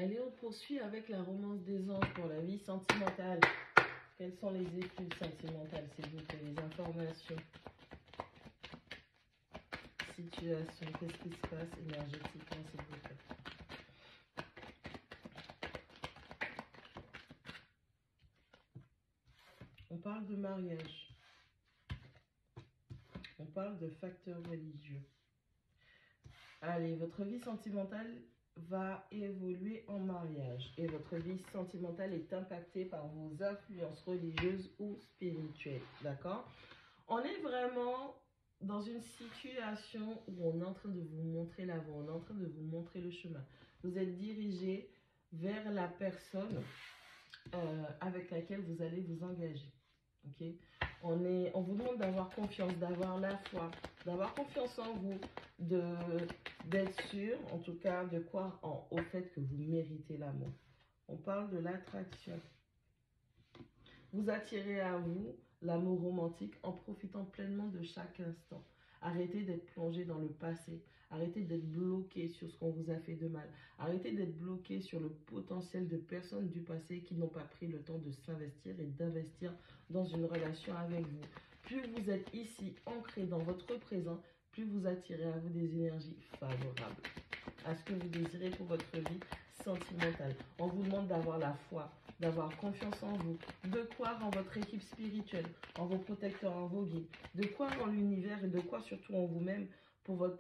Allez, on poursuit avec la romance des anges pour la vie sentimentale. Quelles sont les études sentimentales, s'il vous plaît, les informations, situation, qu'est-ce qui se passe énergétiquement, s'il vous plaît. On parle de mariage. On parle de facteurs religieux. Allez, votre vie sentimentale va évoluer en mariage et votre vie sentimentale est impactée par vos influences religieuses ou spirituelles, d'accord? On est vraiment dans une situation où on est en train de vous montrer la voie, on est en train de vous montrer le chemin. Vous êtes dirigé vers la personne avec laquelle vous allez vous engager. Okay. On vous demande d'avoir confiance, d'avoir la foi, d'avoir confiance en vous, d'être sûr, en tout cas, de croire au fait que vous méritez l'amour. On parle de l'attraction. Vous attirez à vous l'amour romantique en profitant pleinement de chaque instant. Arrêtez d'être plongé dans le passé. Arrêtez d'être bloqué sur ce qu'on vous a fait de mal. Arrêtez d'être bloqué sur le potentiel de personnes du passé qui n'ont pas pris le temps de s'investir et d'investir dans une relation avec vous. Plus vous êtes ici ancré dans votre présent, plus vous attirez à vous des énergies favorables à ce que vous désirez pour votre vie sentimentale. On vous demande d'avoir la foi, d'avoir confiance en vous, de croire en votre équipe spirituelle, en vos protecteurs, en vos guides, de croire en l'univers et de croire surtout en vous-même pour votre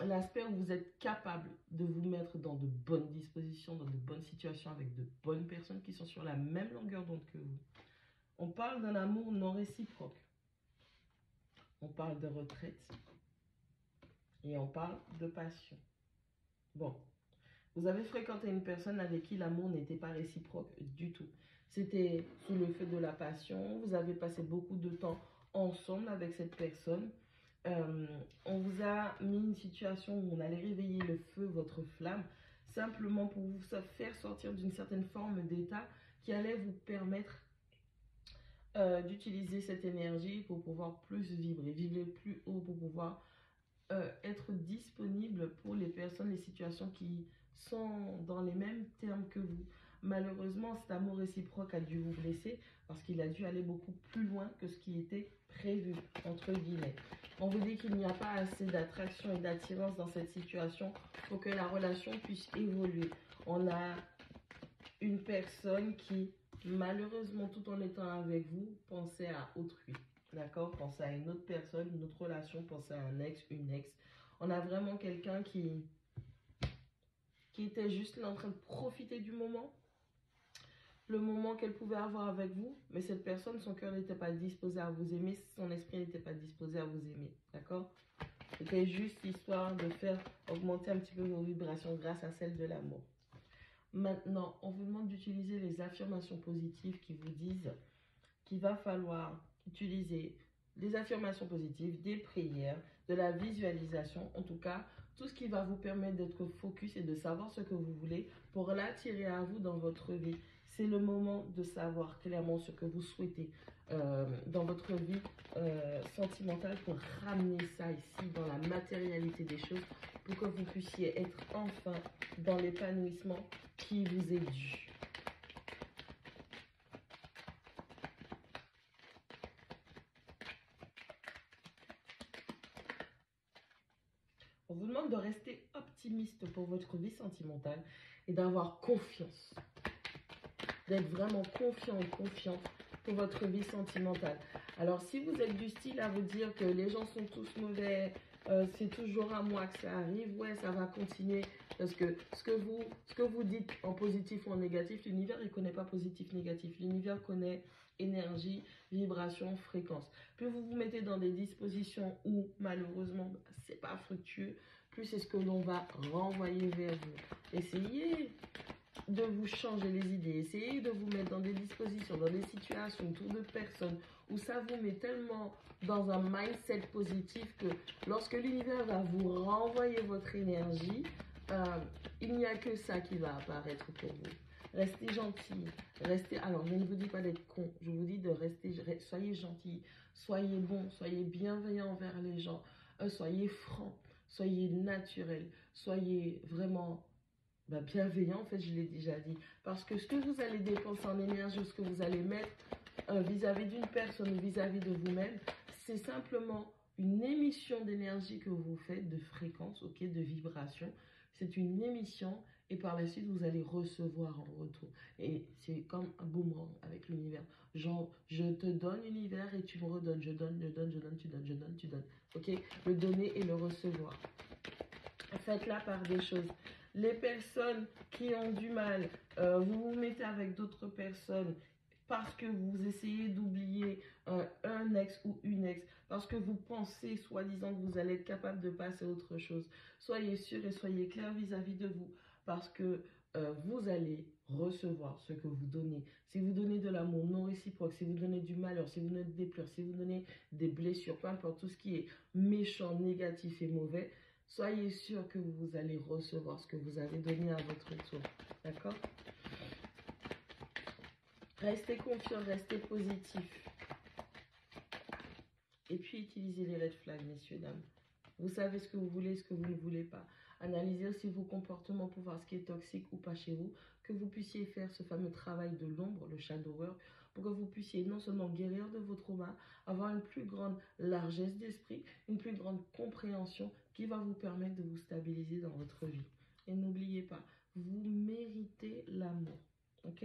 l'aspect où vous êtes capable de vous mettre dans de bonnes dispositions, dans de bonnes situations avec de bonnes personnes qui sont sur la même longueur d'onde que vous. On parle d'un amour non réciproque. On parle de retraite et on parle de passion. Bon, vous avez fréquenté une personne avec qui l'amour n'était pas réciproque du tout. C'était sous le feu de la passion. Vous avez passé beaucoup de temps ensemble avec cette personne. On vous a mis une situation où on allait réveiller le feu, votre flamme, simplement pour vous faire sortir d'une certaine forme d'état qui allait vous permettre d'utiliser cette énergie pour pouvoir plus vibrer plus haut, pour pouvoir être disponible pour les personnes, les situations qui sont dans les mêmes termes que vous. Malheureusement, cet amour réciproque a dû vous blesser parce qu'il a dû aller beaucoup plus loin que ce qui était prévu, entre guillemets. On vous dit qu'il n'y a pas assez d'attraction et d'attirance dans cette situation pour que la relation puisse évoluer. On a une personne qui, malheureusement, tout en étant avec vous, pensait à autrui. D'accord? Pensez à une autre personne, une autre relation, pensez à un ex, une ex. On a vraiment quelqu'un qui était juste là en train de profiter du moment. Le moment qu'elle pouvait avoir avec vous. Mais cette personne, son cœur n'était pas disposé à vous aimer. Son esprit n'était pas disposé à vous aimer. D'accord? C'était juste histoire de faire augmenter un petit peu vos vibrations grâce à celle de l'amour. Maintenant, on vous demande d'utiliser les affirmations positives qui vous disent qu'il va falloir utiliser des affirmations positives, des prières, de la visualisation, en tout cas, tout ce qui va vous permettre d'être focus et de savoir ce que vous voulez pour l'attirer à vous dans votre vie. C'est le moment de savoir clairement ce que vous souhaitez dans votre vie sentimentale pour ramener ça ici dans la matérialité des choses pour que vous puissiez être enfin dans l'épanouissement qui vous est dû. On vous demande de rester optimiste pour votre vie sentimentale et d'avoir confiance. D'être vraiment confiant ou confiante pour votre vie sentimentale. Alors, si vous êtes du style à vous dire que les gens sont tous mauvais, c'est toujours à moi que ça arrive, ouais, ça va continuer. Parce que ce que vous dites en positif ou en négatif, l'univers, il ne connaît pas positif, négatif. L'univers connaît énergie, vibration, fréquence. Plus vous vous mettez dans des dispositions où, malheureusement, c'est pas fructueux, plus c'est ce que l'on va renvoyer vers vous. Essayez de vous changer les idées, essayez de vous mettre dans des dispositions, dans des situations autour de personnes où ça vous met tellement dans un mindset positif que lorsque l'univers va vous renvoyer votre énergie, il n'y a que ça qui va apparaître pour vous. Restez gentil, restez. Alors, je ne vous dis pas d'être con, je vous dis de rester. Soyez gentil, soyez bon, soyez bienveillant envers les gens, soyez franc, soyez naturel, soyez vraiment bienveillant, en fait, je l'ai déjà dit. Parce que ce que vous allez dépenser en énergie, ce que vous allez mettre vis-à-vis d'une personne ou vis-à-vis de vous-même, c'est simplement une émission d'énergie que vous faites, de fréquence, ok, de vibration. C'est une émission et par la suite, vous allez recevoir en retour. Et c'est comme un boomerang avec l'univers. Genre, je te donne l'univers et tu me redonnes. Je donne, tu donnes, tu donnes. Ok, le donner et le recevoir. Faites la part des choses. Les personnes qui ont du mal, vous vous mettez avec d'autres personnes parce que vous essayez d'oublier un ex ou une ex, parce que vous pensez soi-disant que vous allez être capable de passer à autre chose. Soyez sûr et soyez clair vis-à-vis de vous, parce que vous allez recevoir ce que vous donnez. Si vous donnez de l'amour non réciproque, si vous donnez du malheur, si vous donnez des pleurs, si vous donnez des blessures, peu importe tout ce qui est méchant, négatif et mauvais, soyez sûr que vous allez recevoir ce que vous avez donné à votre tour. D'accord? Restez confiant, restez positif. Et puis, utilisez les red flags, messieurs, dames. Vous savez ce que vous voulez, ce que vous ne voulez pas. Analysez aussi vos comportements pour voir ce qui est toxique ou pas chez vous. Que vous puissiez faire ce fameux travail de l'ombre, le shadow work, pour que vous puissiez non seulement guérir de vos traumas, avoir une plus grande largesse d'esprit, une plus grande compréhension qui va vous permettre de vous stabiliser dans votre vie. Et n'oubliez pas, vous méritez l'amour. Ok?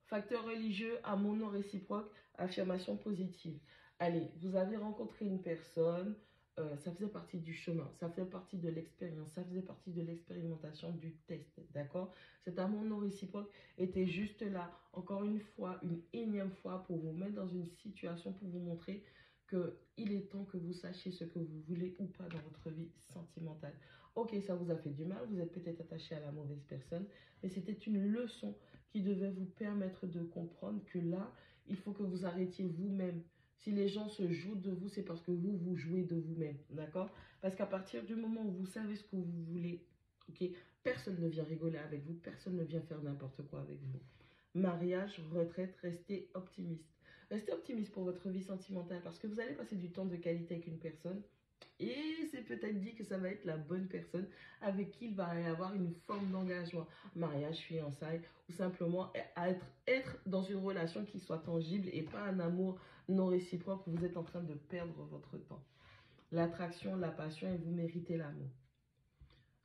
Facteur religieux, amour non réciproque, affirmation positive. Allez, vous avez rencontré une personne, ça faisait partie du chemin, ça faisait partie de l'expérience, ça faisait partie de l'expérimentation du test, d'accord? Cet amour non réciproque était juste là, encore une fois, une énième fois, pour vous mettre dans une situation, pour vous montrer qu'il est temps que vous sachiez ce que vous voulez ou pas dans votre vie sentimentale. Ok, ça vous a fait du mal, vous êtes peut-être attaché à la mauvaise personne, mais c'était une leçon qui devait vous permettre de comprendre que là, il faut que vous arrêtiez vous-même. Si les gens se jouent de vous, c'est parce que vous, vous jouez de vous-même, d'accord? Parce qu'à partir du moment où vous savez ce que vous voulez, ok, personne ne vient rigoler avec vous, personne ne vient faire n'importe quoi avec vous. Mariage, retraite, restez optimiste. Restez optimiste pour votre vie sentimentale parce que vous allez passer du temps de qualité avec une personne et c'est peut-être dit que ça va être la bonne personne avec qui il va y avoir une forme d'engagement, mariage, fiançailles, ou simplement être dans une relation qui soit tangible et pas un amour non réciproque où vous êtes en train de perdre votre temps. L'attraction, la passion et vous méritez l'amour.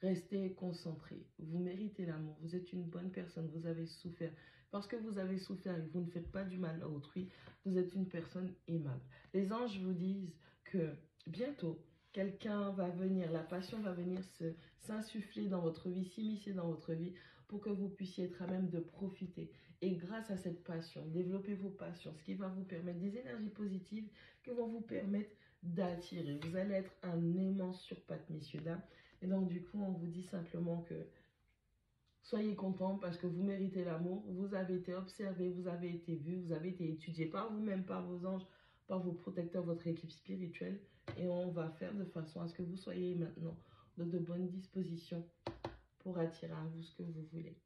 Restez concentré, vous méritez l'amour, vous êtes une bonne personne, vous avez souffert. Parce que vous avez souffert et vous ne faites pas du mal à autrui, vous êtes une personne aimable. Les anges vous disent que bientôt, quelqu'un va venir, la passion va venir s'insuffler dans votre vie, s'immiscer dans votre vie pour que vous puissiez être à même de profiter. Et grâce à cette passion, développez vos passions, ce qui va vous permettre des énergies positives qui vont vous permettre d'attirer. Vous allez être un aimant sur pattes, messieurs, dames. Et donc, du coup, on vous dit simplement que soyez contents parce que vous méritez l'amour. Vous avez été observé, vous avez été vu, vous avez été étudié par vous-même, par vos anges, par vos protecteurs, votre équipe spirituelle. Et on va faire de façon à ce que vous soyez maintenant dans de bonnes dispositions pour attirer à vous ce que vous voulez.